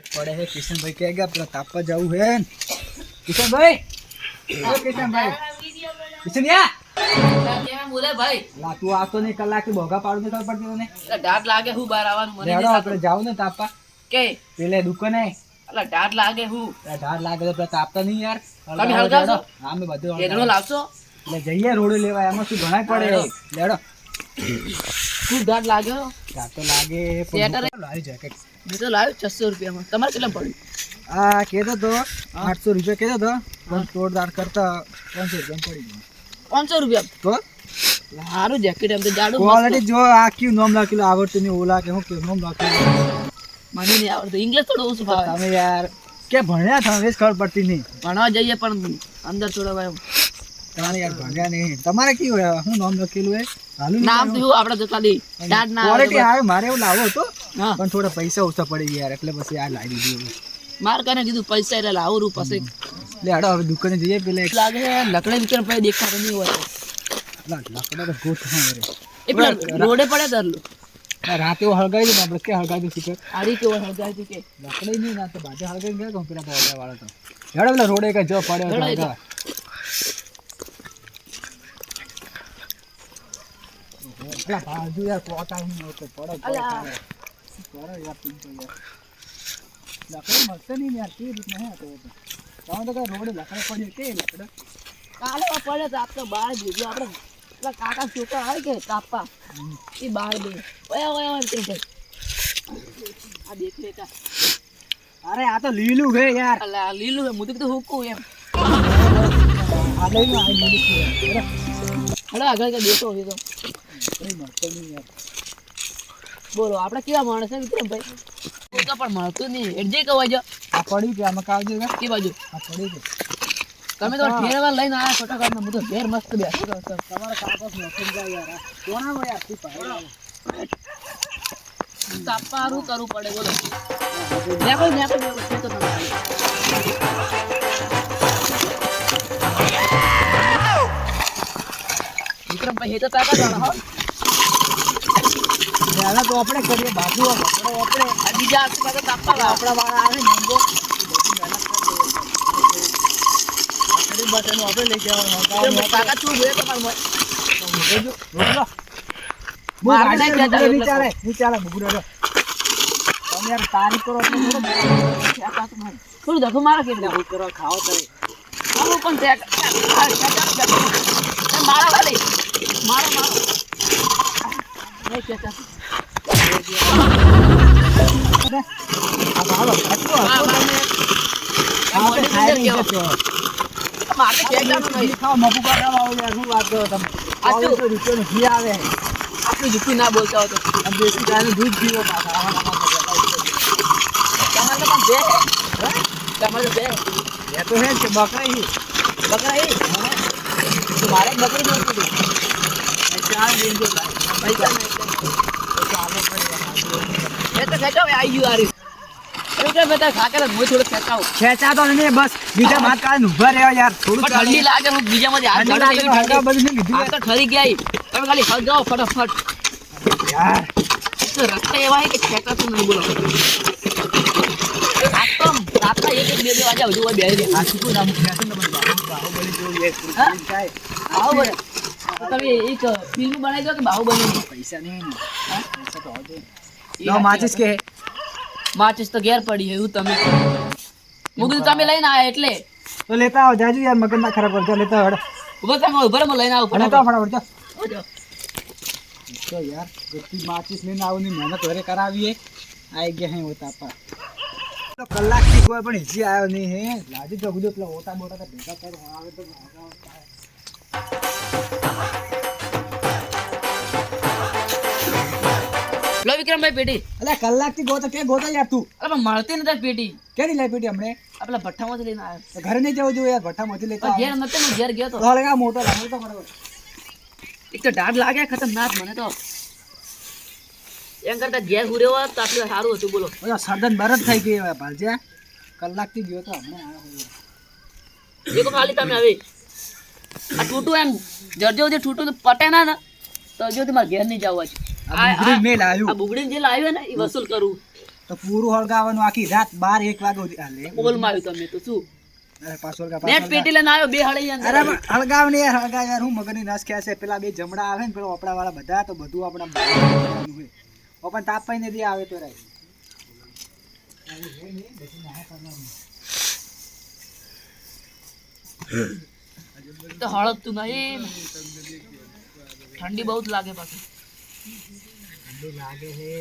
પડે હે કિશનભાઈ કે ગયા પેલા તાપવા જવું હે કિશનભાઈ ઓ કિશનભાઈ કિશનિયા કેમ બોલે ભાઈ લા તું આવતો નહીં કલાક ભોગા પાડું ખબર પડતી તને ડાટ લાગે હું બહાર આવવાનું મને રેડો આપણે જાવ ને તાપવા કે પેલે દુકાને અલા ડાટ લાગે હું ઢાર લાગે તો પેલા તાપતા નહીં યાર તમે હળગાવશો? હા અમે બધું એડનો લાવશો એટલે જઈએ રોડે લેવા એમાં શું ઘણા પડે લેડો શું ડાટ લાગ્યો ઢાર તો લાગે Sweater લાવી જેકેટ મેં તો લાવ્યો 600 રૂપિયામાં તમારે કેટલા પડ્યું આ કેતો તો 800 રૂપિયા કેતો તો પણ તોડદાર કરતા 500 રૂપિયા પડી ગયું 500 રૂપિયા તો સારું જેકેટ એમ તો જાડું ક્વોલિટી જો આ ક્યું નામ લખેલું આવડતું નહીં ઓલા કે હું કે નામ લખેલું મને નહીં આવડતું ઇંગ્લિશ થોડું ઓછું ફાવે તમે યાર કે ભણ્યા તમે જ ખબર પડતી નહીં ભણવા જઈએ પણ અંદર થોડા ભાઈ તમારે યાર ભણ્યા નહીં તમારે કેવું હોય શું નામ લખેલું હે હાલું નામ તો આપણે તો ખાલી ડાટ ના ક્વોલિટી આવે મારે એવું લાવો હતો હા પણ થોડા પૈસા ઓછા પડી ગયા યાર એટલે પછી આ લાવી દીધું માર કને કીધું પૈસા એટલે લાવું રૂ પછી એટલે હાડો હવે દુકાને જઈએ પેલા લાગે લકડે વિચાર પછી દેખાતો નહીં હોય લાકડા તો ગોઠ હા રે એ પેલા રોડે પડે ધરલું રાતે હળગાવી દઉં આપણે કે હળગાવી દઉં શીખર આડી કેવો હળગાય છે કે લાકડી નહીં ના તો બાજુ હળગાવી ગયા કહું પેલા બોડા વાળા તો હેડો પેલા રોડે કઈ જો પડ્યો તો હળગાવા. પેલા બાજુ યાર પોતા નહીં હોતો પડો અલા. પડો યાર તું તો યાર લાકડી મળશે નહીં યાર કેવી રીતના હે તો તમે તો કઈ રોડે લાકડા પડી કે લાકડા કાલે પડે તો આપણે બહાર ભેગું આપણે પેલા કાકા છોકરા આવે કે કાપા એ બહાર બે ઓય ઓય ઓય કે આ દેખ લેતા અરે આ તો લીલું છે યાર અલા લીલું હે મુદક તો હુકું એમ આ લઈ લો આ લીલું છે યાર હળો આગળ કે દેખો એ તો કઈ મળશે નહીં યાર બોલો આપણે કેવા માણસ છે વિક્રમભાઈ તો પણ મળતું નહીં એડજે કહેવાય જો આ પડી કે આમાં કાવજો કે બાજુ આ પડી કે તમે તો ઠેરવા લઈને આયા ફટાફટ હું તો ઘેર મસ્ત બેસી રહ્યો છું તમારા કાકા નોકરી જાય યાર કોના હોય આખી પાડે તાપારું કરવું પડે બોલો નેકો નેકો છે તો તમારે વિક્રમભાઈ હે તો તાકા જાણો હો યાર તો આપણે કરીએ બાજુ આપણે આ બીજા આખી તાપા આપણા વાળા આવે નંગો બધી મહેનત કરી આપણે લઈ જવાનું કાકા તું જોયે તમારે વિચારે બુગડો તમે યાર તારીખ કરો થોડું ધક્કો મારો કે કરો ખાઓ તો આવું પણ તે મારા વાલી મારો મારો નહીં કેતા આ ભાલો આટલો મારે કેવાનું નહીં ખાઓ મફુ કાઢવા આવો યાર શું વાત કરો તમે આટલું રૂપિયાનું ઘી આવે આટલું જુઠ્ઠું ના બોલતા હો તો અને દેશી ગાયનું દૂધ પીવો પાછા તમારે તો બે તમારે બે એ તો હે કે બકરા બકરા એ તો મારે એક બકરી નથી ચાર દિન જો પૈસા નહીં એ તો ખેંચો આવી ગયું આરી એવું કે બેટા ખાકે હું થોડું ખેંચાવું ખેંચાતો નહીં બસ બીજા ભાત કાઢીને ઊભા રહેવા યાર થોડું ઠંડી લાગે હું બીજામાંથી હાથ ઠંડી લાગે ઠંડી ઠંડા બધું નહીં કીધું આ તો ઠરી ગયા તમે ખાલી હળગાવો ફટાફટ યાર તો રસ્તા એવા હે કે ખેંચાતું નહીં બોલો રાતના એક બે વાગ્યા હજુ હોય બેસી આ શું નામ ખેંચે ને બાહુબલી જેવું એક હા? થાય આવો તમે એક ફિલ્મ બનાવી દો કે બાહુબલી પૈસા નહીં હા? પૈસા તો આવજો લો માચીસ કે માચીસ તો ઘેર પડી એવું તમે હું કીધું તમે લઈને આયા એટલે તો લેતા આવો જાજુ યાર મગજ ના ખરાબ કરજો લેતા હડ ઉભા તમે ઉભા રહો, હું લઈને આવું લેતા આવો ફટાફટ. ફટાફટ તો યાર ગત્તી માચીસ લઈને આવની મહેનત ઘરે કરાવીએ આઈ ગયા હે ઓતા પા તો કલાક થી કોઈ પણ હિજી આવ્યો નહીં હે લાજી તો ગુજો પેલા ઓટા બોટા તો ભેગા કરો આવે તો લો વિક્રમભાઈ પેટી અલે કલાક થી ગોતો કે ગોતો યાર તું અરે પણ મળતી નથી પેટી કેની લાઈ પેટી હમણે આપલા ભઠ્ઠામાંથી લઈને આવ્યો તો ઘરે નહીં જવું જોઈએ યાર ભઠ્ઠામાંથી લેતા પણ ઘેર નતો હું ઘેર ગયો તો લગા મોટો લાવો તો બરાબર એક તો ડાઢ લાગે ખતરનાક મને તો એમ કરતા ઘેર હુર્યો હોત તો આટલું સારું હતું બોલો ઓલા સદન બરત થઈ ગઈ હવે ભાલજ્યા કલાક થી ગયો તો હમણે આવ્યો હોય દેખો ખાલી તમે હવે આ ટૂટું એમ જરજો જે ટૂટું તો પટે ના તો જો તમારે ઘેર નહીં જવું આ બુગડી મેલ આવ્યું આ બુગડીને જે લાવ્યો ને એ વસૂલ કરું તો પૂરું હળગાવાનું આખી રાત 12-1 વાગે સુધી હાલે. બોલ માર્યું તમે તો શું અરે પાછો હળગા, નેટ પાછો પેટી લઈને આવ્યો બે હળી અંદર. અરે હળગાવ ને યાર, હળગાવ યાર. હું મગજની નસ ખેંચે. પેલા બે જમણા આવે ને પેલા ઓપડા વાળા બધા, તો બધું આપણા બાળવાનું હોય. ઓપન તાપ પાઈ નથી આવે તો રાઈ. તો હળગતું નહીં, ઠંડી બહુ જ લાગે પાછી. ઠંડી લાગે છે.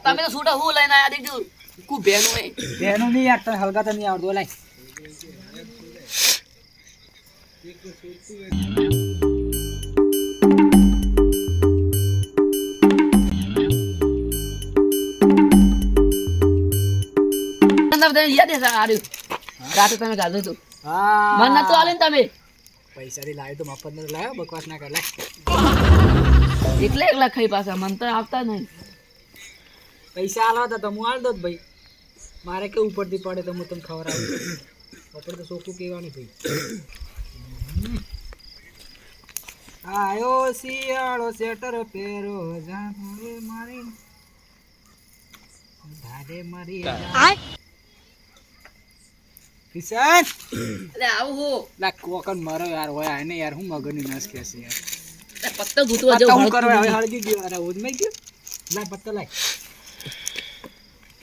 તમે તો છૂટા હું લઈને આયા દેખજો કુ ભેનું હે. બેનું નહીં યાર, તને હળગાતા નહીં આવડતું. લાય તમે યાદ છે આર્યું રાતે તમે ગાધું હતું. હા, મન નતું આલે ને તમે પૈસા થી લાવ્યો તો મફત નથી લાવ્યો. બકવાસ ના કર. લાય એકલા ખાઈ પાછા મન તો આપતા નહીં. પૈસા આલવા હતા તો હું આલ દોત ભાઈ. મારે કેવું ઉપરથી પડે તો હું તમને ખવડાવું. આપણે તો ચોખ્ખું કહેવાનું ભાઈ. આયો શિયાળો સ્વેટર પહેરો જાણે મારી ધારે મારી કિશન અરે આવું હો લા કોકન મરો યાર હોય આને યાર. હું મગરની નસ ખેંચી યાર. પત્તો ગુતવા પત્તા હું જવું કરવા હવે હળગી ગયો. અરે ઉદમાઈ ગયો. લાય પત્તા લાય.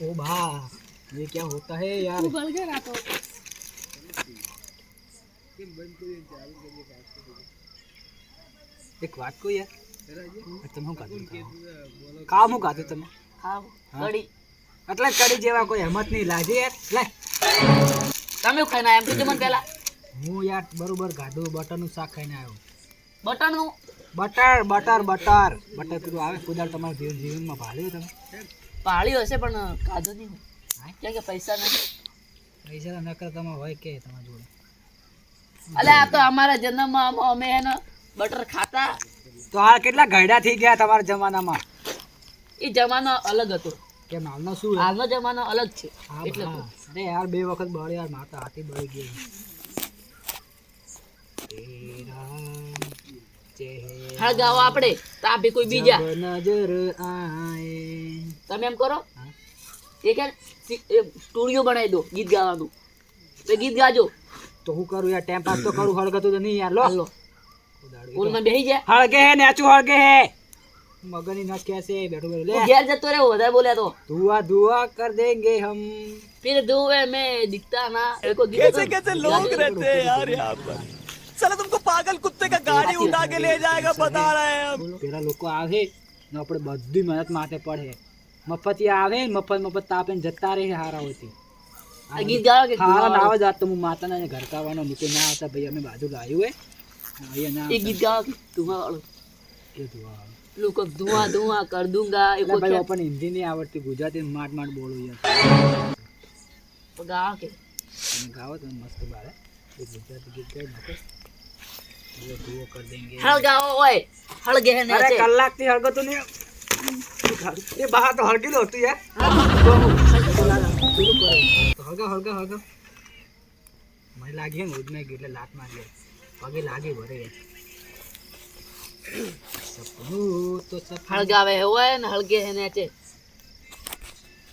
ओ बा ये क्या होता है यार. एक बात को यार, તમે શું કાઢો કામ શું કાઢો તમે? ખાવ કડી એટલે કડી જેવા કોઈ હિંમત નહીં લાગે યાર. લાય તમે ખાઈને આયા એમ કીધું મને પહેલા. હું યાર બરોબર ગાઢું બટરનું શાક ખાઈને આવ્યો. બટરનું બટર બટર બટર બટર પેલું આવે કુદાળ તમારા જીવનમાં ભાળ્યું તમે? પાળ્યું હશે પણ કાધું નહીં. કેમ કે પૈસા નહીં. પૈસા તો નકર તમારે હોય કે તમારા જોડે. અલે આ તો અમારા જન્મમાં અમે હે ને બટર ખાતા. તો આ કેટલા ઘરડા થઈ ગયા તમારા જમાનામાં. એ જમાનો અલગ હતો. કેમ હાલનો શું? હાલનો જમાનો અલગ છે હા, એટલે તો. અરે યાર 2 વખત બળે યાર. માતા હાથી બળી ગઈ. હળગાવો આપણે તો આ ભી કોઈ બીજા નજર આએ. તમે એમ કરો એ કે સ્ટુડિયો બનાવી દો ગીત ગાવાનું. તો ગીત ગાજો. તો હું કરું યાર? ટાઈમ પાસ તો કરું. હળગતું તો નહીં યાર. લો હાલો સ્કૂલમાં બેસી જા. હળગે હે નેચું હળગે હે. મગની નસ કેસે બેઠો બેઠો લે. તું ઘેર જતો રહે વધારે બોલ્યા તો. ધુઆ ધુઆ કર દેંગે હમ. फिर धुएं में दिखता ना को कैसे कैसे लोग रहते हैं यार यहाँ पर. साला तुमको पागल कुत्ते का गाड़ी उठा के ले जाएगा बता रहे हैं हम. પેલા લોકો આવે ને આપણે બધી મહેનત માથે પડે. મફતિયા આવે મફત તાપે જતા રહે હારા હોતી. આ ગીત ગાઓ કે હારા ના આવે જાત તો હું માતાના ઘર કાવાનો મૂકે ના આવતા ભાઈ. અમે બાજુ લાવ્યું હે અહીંયા ના ये गीत गाओ कि धुआं કે ધુઆ लोग धुआं धुआं कर दूंगा ये ભાઈ. को આપણને હિન્દી નહીં આવડતી. ગુજરાતી માંડ માંડ બોલું યાર. गाओ के તમે ગાઓ તો મસ્ત બારે. એ ગુજરાતી ગીત ગાઈ નાખો. ધુઓ ધુઓ કર દેંગે. हल गाओ ओए हल गए ने અરે ऐसे કલાકથી હળગતો નહીં. એ બહાર તો હળગી લો તું યાર. હળગા હળગા હળગા. મને લાગી ને ઉદમાં ગયું એટલે લાત મારી પગે લાગી ભરે. સપનું તો સપનું. हल गावे ओए ने हल गए ने ऐसे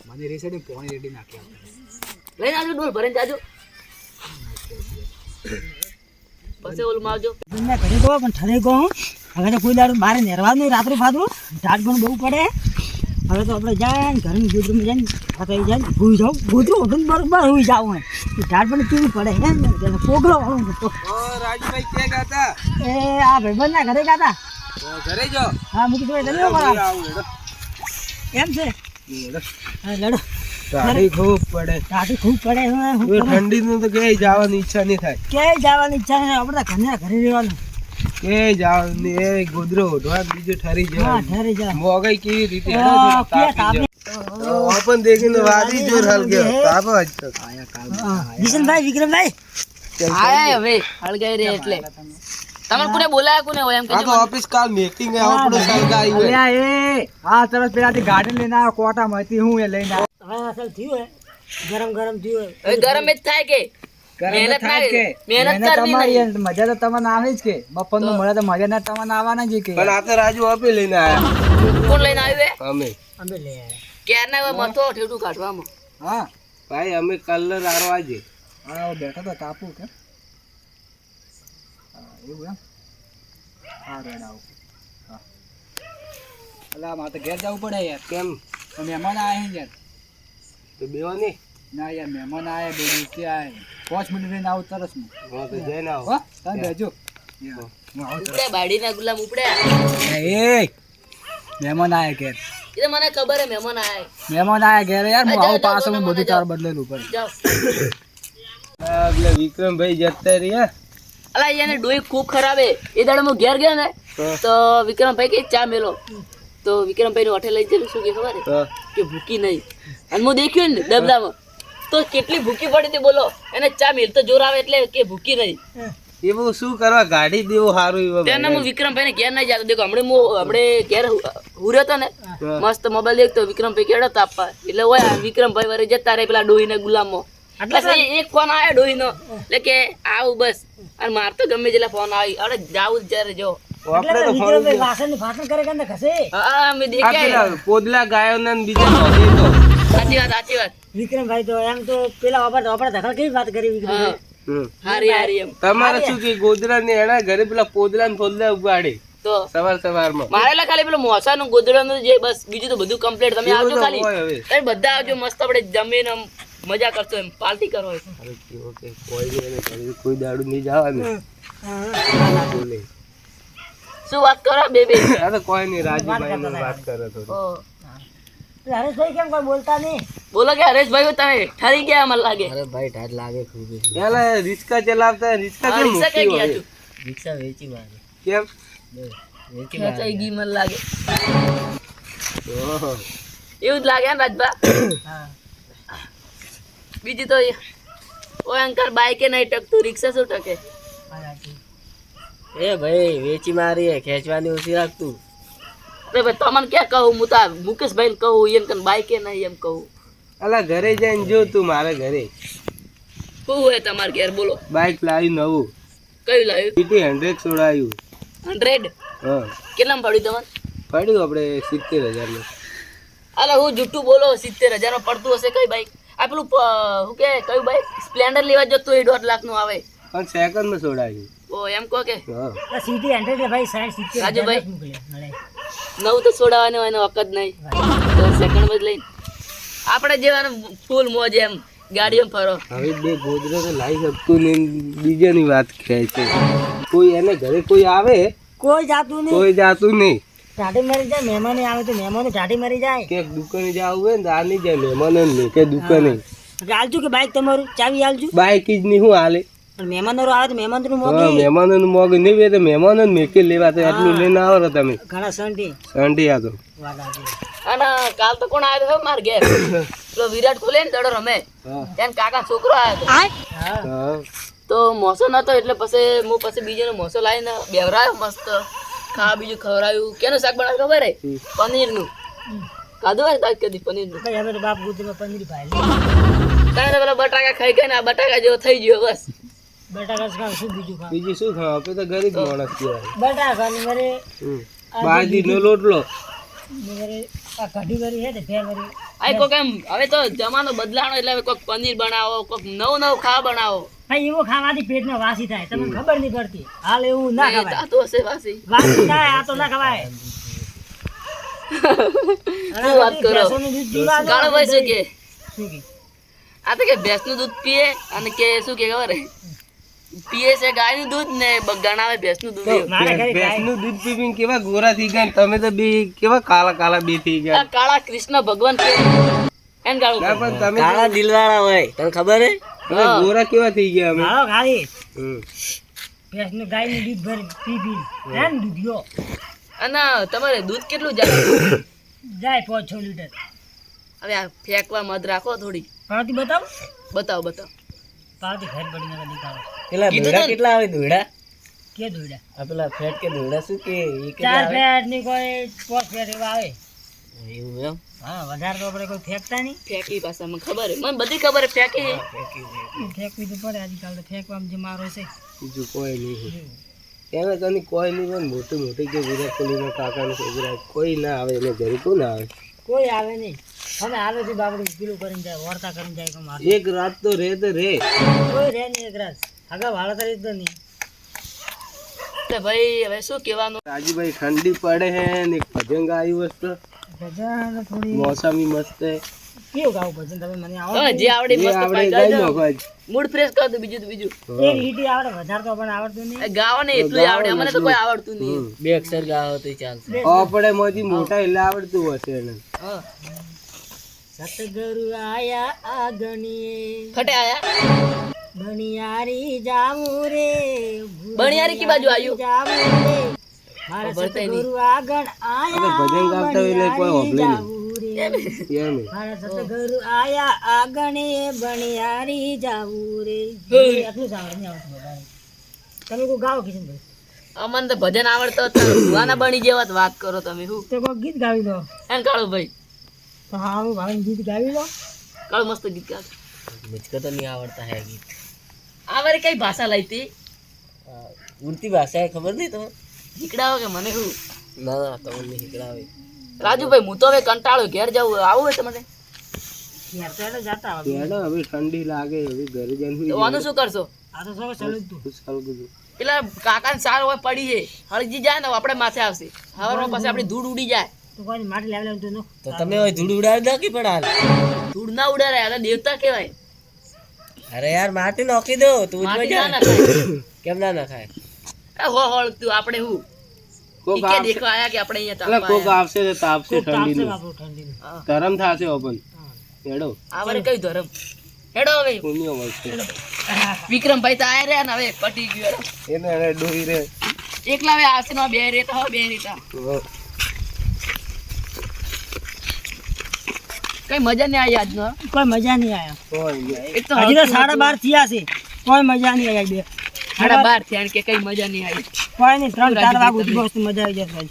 મને રીસેડી પોણી રેડી નાખ્યા. લઈને આજો ડોલ ભરીને જાજો પછી ઓલ મારજો. મેં ઘરે ગયો પણ ઠરે ગયો. હવે તો કોઈ દાડું બહાર નેરવાનું રાત્રું ફાતરું ઢાટ પણ બહુ પડે. હવે તો આપણે જાય ને ઘરની ગોદરમાં જાય ને ફસાઈ જાય ને ભૂઈ જાઉં. ગોદરું હતું બરોબર હોઈ જાવ હોય. ઢાટ પણ કેવું પડે હે ને તેને પોગલો વાળું હતો. રાજભાઈ ક્યાં ગાતા? એ આ ભાઈબંધના ઘરે ગાતા. ઘરે જો હા મૂકી દો તમે મારા. એમ છે હા લડો. ઠંડી ખૂબ પડે. ઢાટી ખૂબ પડે. હવે શું કરું? ઠંડી નું તો ક્યાંય જવાની ઈચ્છા નહીં થાય. ક્યાંય જવાની ઈચ્છા નહીં. આપણે તો ઘરના ઘરે રહેવાનું. ક્યાંય જવાની એ ગોદરો ઓઢવા બીજું ઠરી હા જવાનું. ઠરે જા. મોગાઈ કેવી રીતે આપણે ઓપન દેખીને વાદી જોર હાલ ગયો તાપ આજ તક. કિશનભાઈ વિક્રમભાઈ આયા હવે હલ ગए રે એટલે તમે કોને બોલાયા કોને હોય એમ આ કે તો ઓફિસ કાલ મીટિંગ હે આપણો સરકારી હોય. અલ્યા એ આ સરસ પેલાથી ગાર્ડન લઈને આવ્યો કોટામાં હતી હું એ લઈને આવ્યો. હા અસલ થયું હે ગરમ ગરમ થયું હે. હવે ગરમ જ થાય કે મહેનત થાય કે મહેનત કરવી તમારી નહીં. હે, મજા તો તમને આવે જ કે બપોરનું મળે તો મજા ના તમને આવવાના જ કે પણ આ તો રાજુ ઓફિસ લઈને આયા કોણ લઈને આવ્યું હે અમે. અમે લે ક્યારના હવે મથો ઠેઠું કાઢવામાં. હા ભાઈ અમે કલર આરો આજે હા બેઠો તો કાપું કે એવું એમ હા રેડ આવું હા અલા મારે ઘેર જવું પડે યાર કેમ તો મહેમાન આવ્યા છે યાર તો બેવા નહીં ના યાર મહેમાન આવ્યા 2 દિવસથી આવ્યા 5 મિનિટ રહીને આવું તરસ હું હા તો જઈને આવો હો તમે બેજો હું આવું તરસ ઉપડે બાડીના ગુલામ ઉપડે. એ મહેમાન આવ્યા ઘેર એ તો મને ખબર હે મહેમાન આયા. મહેમાન આવ્યા ઘેર યાર હું જાઓ, આવું જાઓ, પાછળ જાઓ, બધું જાઓ. તાર બદલેલું પડે જાઓ. એટલે વિક્રમભાઈ જતા રહ્યા અલા એને ડોઈ ખૂબ ખરાબ હે. એ દાડે હું ઘેર ગયો ને હા. તો વિક્રમભાઈ કે ચા મેલો તો વિક્રમભાઈ હોટે લઈ જઈને શું કે ખબર હે હા. કે ભૂકી નહીં. અને હું દેખ્યું ને ડબલામાં તો કેટલી ભૂકી પડી હતી બોલો. એને ચા મેલતો જોર આવે એટલે કે ભૂકી નહીં. એવું શું કરવા ગાડી દેવું સારું એવું તેને હું વિક્રમભાઈ ને ઘેર નહીં જાતો. દેખો હમણે ઘેર હુર્યો હતો ને હા. મસ્ત મોબાઈલ દેખતો વિક્રમભાઈ કેડો તાપવા એટલે હોય વિક્રમભાઈ વારે જતા રહે પેલા ડોહી ને ગુલામમાં. એટલે એક ફોન આવ્યો ડોહી નો એટલે કે આવું બસ. અને માર તો ગમે જેટલા ફોન આવી અરે જાવું જ્યારે જો આપણે તો ફરવું હા મેં આ દેખ્યા પેલા પોદલા ગાયો ને બીજા નોંધે તો સાચી વાત વિક્રમભાઈ તો એમ તો પેલા ઓપર ધકલ કેવી વાત કરી હા વિક્રમભાઈ હમ. હારી એમ તમારે શું કે ગોદરા ને એના ઘરે પેલા પોદલા ને ફોદલા ઉગાડે તો સવારમાં મારેલા ખાલી પેલો મોસાનું ગોદડાનું જે બસ બીજું તો બધું કમ્પ્લીટ. તમે એવું આવજો તો ખાલી હોય હવે. તમે બધા આવજો મસ્ત આપણે જમીને આમ મજા કરશો એમ પાર્ટી કરો એમ. હવે કેવો કે કોઈ નહીં એને ઘરે કોઈ દાડું નહીં જવાનું બોલે શું વાત કરો બે આ તો કોઈ નહીં રાજુભાઈ ને વાત કરે થોડી હરેશભાઈ કેમ કોઈ બોલતા નહીં? બોલો કે હરેશભાઈ તમે ઠરી ગયા મને લાગે. ભાઈ ઢાઢ લાગે ખૂબ પેલા રિક્ષા ચલાવતા રિક્ષા હા, કેમ રિક્ષા કઈ મૂકી ગયા હોય? તું રિક્ષા વેચી મારે કેમ ખેંચાઈ ગઈ મને લાગે. ઓહો. એવું જ લાગે ને રાજભા. હા બીજું તો ઓય અંકલ બાઈકે નહીં ટકતું રિક્ષા શું ટકે. એ ભાઈ વેચી મારી ખેંચવાની ઓછી રાખતું. અરે ભાઈ તમને ક્યાં કહું હું તો આ મુકેશભાઈ ને કહું એમ કન બાઈકે નહીં એમ કહું. અલા ઘરે જઈને જો તું મારે ઘરે શું હોય તમારે ઘેર બોલો. બાઇક લાવી નવું કયું લાવ્યું? સીટી 100 છોડાયું 100 હા કેટલામાં પડ્યું તમારે? પડ્યું આપણે 70,000 નું અલા હું જુઠ્ઠું બોલો 70,000 માં પડતું હશે કઈ બાઈક? આ પેલું શું કે કયું બાઈક સ્પ્લેન્ડર લેવા જતો એ 1.5 લાખ નું આવે. પણ સેકન્ડમાં છોડાયું ઓ એમ કહો કે હા સીટી 100 ભાઈ 60-70 રાજુભાઈ. મોકલે મળે. નવું તો છોડાવવાનું હોય એનો વખત નહીં તો સેકન્ડ જ લઈને આપણે જેવાનું ફૂલ મોજ એમ ગાડીમાં ફરો. હવે બે ગોદરા તો લાવી શકતું નહીં બીજાની વાત ખેંચે છે કોઈ એને ઘરે કોઈ આવે કોઈ જાતું નહીં. કોઈ જાતું નહીં ટાઢી મરી જાય મહેમાન આવે તો મહેમાનો ટાઢી મરી જાય. કે દુકાને જવું હોય ને તો આ નહીં જાય મહેમાનો નહીં કે દુકાને હાલજો કે બાઈક તમારું ચાવી હાલજો. બાઇક જ નહીં હું હાલે પણ મહેમાનો આવે તો મહેમાન નું હા મોગી મહેમાનોનું મોગ નહીં બે તો મહેમાનો મેકે લેવા તો એટલું લઈને આવો ને તમે ઘણા સંડી સંડી આ તો વાત આપી. અને કાલ તો કોણ આવ્યો હતો માર ઘેર પેલો વિરાટ કોહલી ને દડો રમે હા એને કાકા છોકરો આવ્યો હતો હા તો મોસો નતો એટલે પછી હું પછી બીજાનો મોસો લાવીને બેવરાયો મસ્ત ખાવા બીજું ખવડાવ્યું. કેનું શાક બનાવ્યું ખબર હે? પનીરનું. ખાધું હોય તાજ કદી પનીરનું? ભાઈ હવે તો બાપ ગુજરમાં પનીર ભાઈ તમે તો પેલા બટાકા ખાઈ ખાઈને આ બટાકા જેવો થઈ ગયો બસ. બટાકા ખાવ શું બીજું ખાવ બીજું શું ખાવા આપણે તો ગરીબ માણસ કહેવાય બટાકા ખાલી મારે બાજીનો લોટલો મારે આ કઢી કરી છે ને ફેર કરી આ કોક એમ હવે તો જમાનો બદલાણો એટલે હવે કોક પનીર બનાવો કોક નવું ખાવા બનાવો. ભાઈ એવું ખાવાથી પેટમાં વાસી થાય તમને ખબર નહીં પડતી. હાલ એવું ના નહીં, ખવાય. આ તો હશે વાસી. વાસી થાય આ તો ના ખવાય. શું વાત કરો? ભેંસોનું દૂધ પીવાનું. ગાળો ભાઈ શું કે શું કે? આ તો કે ભેંસનું દૂધ પીએ અને કે શું કે ખબર હે? પીએ છે ગાયનું દૂધ ને ગણાવે ભેંસનું દૂધ એવું. મારા ઘરે ગાય ભેંસનું દૂધ પી પીને કેવા ગોરા થઈ ગયા ને તમે તો બે કેવા કાળા કાળા બે થઈ ગયા આ કાળા કૃષ્ણ ભગવાન કે એન ગાળું ના પડે. પણ તમે દિલવાળા હોય તને ખબર હે તમે ગોરા કેવા થઈ ગયા અમે હાલો ખાલી હમ. ભેંસનું ગાયનું દૂધ ભરી પી હે ને દૂધિયો અને તમારે દૂધ કેટલું જાય? જાય 5-6 લીટર. હવે આ ફેંકવા મધ રાખો થોડી. પાવતી બતાવ બતાવો પાવતી ઘર પડી ના નીકાળો પેલા કીધું દોયડા તો ને. કેટલા આવે દોયડા કે દોયડા આ પેલા ફેટ કે દોયડા શું કે એ 4 ફેટ ની કોઈ 5 ફેટ એવા આવે. એવું એમ હા વધારે તો આપણે કોઈ ફેંકતા નહીં. ફેંકી પાછા મને ખબર હે, મને બધી ખબર હે ફેંકી. ફેંકવી તો પડે આજકાલ તો ફેંકવામાં જે મારો છે. બીજું કોઈ નહીં એને કની કોઈ નહીં હોય ને મોટી મોટી કે વિરાટ કોહલીના કાકાનો છોકરા કોઈ ના આવે એને ઘરે કોણ આવે કોઈ આવે નહીં અમે આલોથી બાબડી પેલું કરીને જાય વર્તા કરીને જાય કે માર એક રાત તો રે કોઈ રે નહીં એક રાત આગળ વાળા તારી તો નહીં એટલે ભાઈ હવે શું કહેવાનું રાજુભાઈ ઠંડી પડે હે ને એક ભજન ગાયું વસ્તુ ભજન થોડી મોસમી મસ્ત હે કેવું ગાવું ભજન તમે મને હવે જે આવડે જે મસ્ત આપણે પાઈ ગાઈ જાઓ. નાખો આજ. મૂડ ફ્રેશ કર દો બીજું તો બીજું એક લીટી આવડે વધારે તો પણ આવડતું નહીં એ ગાવા ને એટલું જ આવડે અમને તો કોઈ આવડતું નહીં બે અક્ષર ગાવો તો ચાલશે આપણે મોજી મોટા એટલે આવડતું હશે એને હા. સતગુરુ આયા આગણીએ ખટે આયા બણિયારી જાવું રે બણિયારી કી બાજુ આયુ જાવું રે મારા ખબર તો નહીં. સતગુરુ આગળ આયા ભજન ગાતા હોય એટલે કોઈ હોભળે નહીં. જાવું રે એમ મારા સતગુરુ આયા આગણે બણિયારી જાવું રે એટલું જ આવડે નહીં આવડતું વધારે. તમે કોઈ ગાઓ કિશનભાઈ અમને તો ભજન આવડતો હતો ભુવાના બની જેવા જ વાત કરો તમે શું તો કોઈ ગીત ગાવી દો એમ કાળુ ભાઈ તો હારું ભાઈ ગીત ગાવી લો કાળુ મસ્ત ગીત ગાતો મુझको तो नहीं आवड़ता है गीत આ વારી કઈ ભાષા લાઈતી उड़ती भाषा है खबर नहीं तुम्हें નીકળાવો કે મને શું ना ना तो नहीं हिकड़ावे રાજુભાઈ હું તો હવે કંટાળ્યો ઘેર જવું આવું હોય તમને યાર તો એટલે જાતા આવે કેડો હવે ઠંડી લાગે હવે ઘરે જઈને તો આનું શું કરશો આ તો સૌ ચાલુ જ તું ખુશહાલ કીધું પેલા કાકાને સાર હોય પડી છે હળજી જાય ને આપણે માથે આવશે હવારમાં પછી આપણી ધૂળ ઉડી જાય તો કોઈ માટી લાવી લાવી તું નો તો તમે હવે ધૂળ ઉડાવી દો કે પણ હાલ ધૂળ ના ઉડાડે આ તો દેવતા કહેવાય અરે યાર માટી નોખી દો તું માટી ના નખાય. કેમ ના નખાય એ હો હળતું આપણે હું કોક ઈકે દેખવા આયા કે આપણે અહીંયા એટલે કોક તાપવા આવશે તો તાપશે ઠંડી નું આપણું ઠંડી આયા. ગરમ થાશે ઓપન હેડો આ વારે કઈ ધરમ હેડો હવે પુણ્ય મળશે વિક્રમભાઈ તો આયા રહ્યા ને હવે પટી ગયો એને એને ડોહી રે એકલા હવે આવશે ને બે રેતા હવે બે રેતા કઈ મજા નહીં આવી આજનો કોઈ મજા નહીં આયા કોઈ નહીં. એક તો હજી તો 12:30 થયા છે કોઈ મજા નહીં આયા બે 12:30 થયા ને કે કઈ મજા નહીં આવી કોઈ નહીં 3-4 વાગે ઉઠી મસ્ત મજા આવી જશે